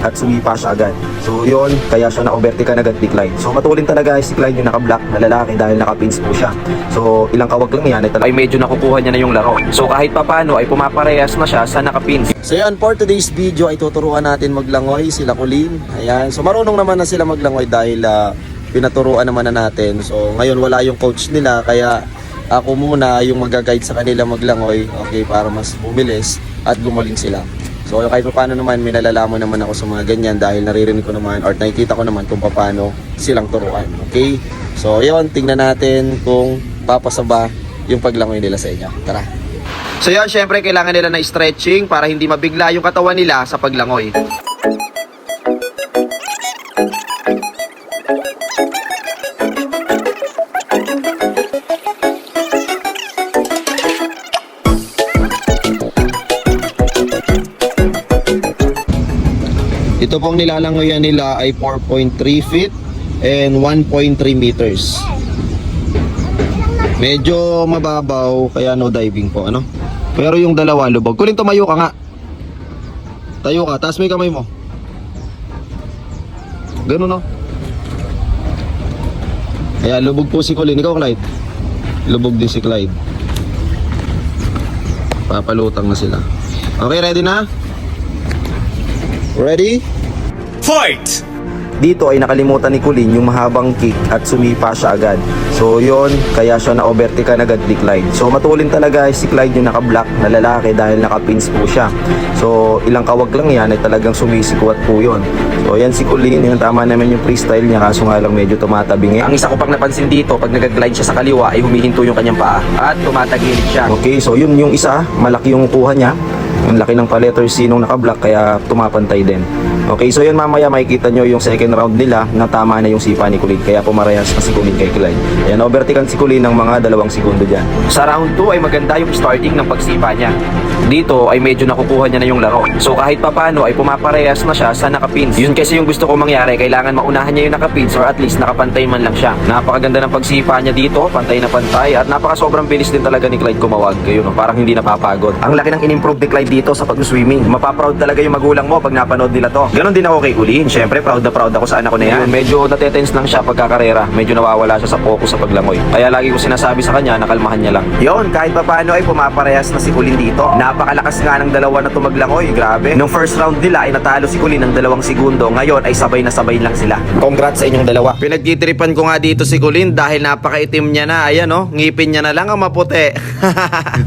at sumipa siya agad. So yun, kaya siya na-overtake ka agad ni Clyde. So matulin talaga si Clyde yung naka-black na lalaki dahil naka-pins po siya. So ilang kawag lang yan ay medyo nakukuha niya na yung laro. So kahit papano ay pumaparehas na siya sa naka-pins. So yan, for today's video ay tuturuan natin maglangoy sila Colleen. Ayan, so marunong naman na sila maglangoy dahil pinaturuan naman na natin. So ngayon wala yung coach nila kaya ako muna yung mag-guide sa kanila maglangoy, okay, para mas bumilis at gumaling sila. So kahit pa paano naman, may nalalaman naman ako sa mga ganyan dahil naririnig ko naman or nakikita ko naman kung paano silang turuan. Okay? So yun, tingnan natin kung papasa ba yung paglangoy nila sa inyo. Tara! So yun, syempre kailangan nila na stretching para hindi mabigla yung katawan nila sa paglangoy. Ito pong nilalangoyan nila ay 4.3 feet and 1.3 meters. Medyo mababaw kaya no diving po, ano? Pero yung dalawa lubog. Kuling tumayo ka nga. Tayo ka, taas mo yung kamay mo. Ganun, no? Kaya lubog po si Colleen. Ikaw, Clyde. Lubog din si Clyde. Papalutang na sila. Okay, ready na? Ready? Fight! Dito ay nakalimutan ni Colleen yung mahabang kick at sumipa siya agad. So yon, kaya siya na-overtake ka agad ni Clyde. So matulin talaga si Clyde yung naka-black na lalaki dahil naka-pins po siya. So ilang kawag lang yan ay talagang sumisikwat po yon. So yan si Colleen, yung tama naman yung freestyle niya kaso nga lang medyo tumatabingi. Ang isa ko pang napansin dito, pag nag-glide siya sa kaliwa ay humihinto yung kanyang paa at tumatagilid siya. Okay, so yun yung isa, malaki yung kuha niya. Ang laki ng pa-letter C nung naka-black kaya tumapantay din. Okay, so yun mamaya makikita nyo yung second round nila na tama na yung sipa ni Colleen. Kaya pumarehas na si Colleen kay Clyde. Ayan, overtaken si Colleen ng mga 2 segundo dyan. Sa round 2 ay maganda yung starting ng pagsipa niya. Dito ay medyo nakukuha niya na yung laro. So kahit papano ay pumaparehas na siya sa nakapins. Yun kasi yung gusto ko mangyari. Kailangan maunahan niya yung nakapins or at least nakapantay man lang siya. Napakaganda ng pagsipa niya dito. Pantay na pantay. At napaka sobrang bilis din talaga ni Clyde kumawag. Kayo, no? Parang hindi napapagod. Ang laki ng in-improve ni Clyde dito sa pag-swimming. Mapaproud talaga yung magulang mo pag napanood nila to. Ganon din ako kay Colleen. Siyempre, proud na proud ako sa anak ko na yan. Medyo natetense lang siya pagkakarera. Medyo nawawala siya sa focus sa paglangoy. Kaya lagi ko sinasabi sa kanya, nakalmahan niya lang. Yon, kahit pa paano ay pumaparehas na si Colleen dito. Napakalakas nga ng dalawa na tumaglangoy. Grabe. Nung first round nila ay natalo si Colleen ng 2 segundo. Ngayon ay sabay na sabay lang sila. Congrats sa inyong dalawa. Pinagtitripan ko nga dito si Colleen dahil napakaitim niya na. Ayan, oh. Ngipin niya na lang ang maputi.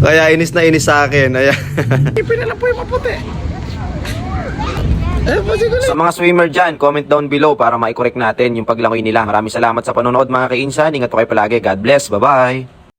Kaya inis na inis sa akin. Ayan. Ngipin na lang po yung maputi. Sa mga swimmer dyan, comment down below para ma-correct natin yung paglangoy nila. Maraming salamat sa panonood mga kainsan. Ingat po kayo palagi. God bless. Bye-bye.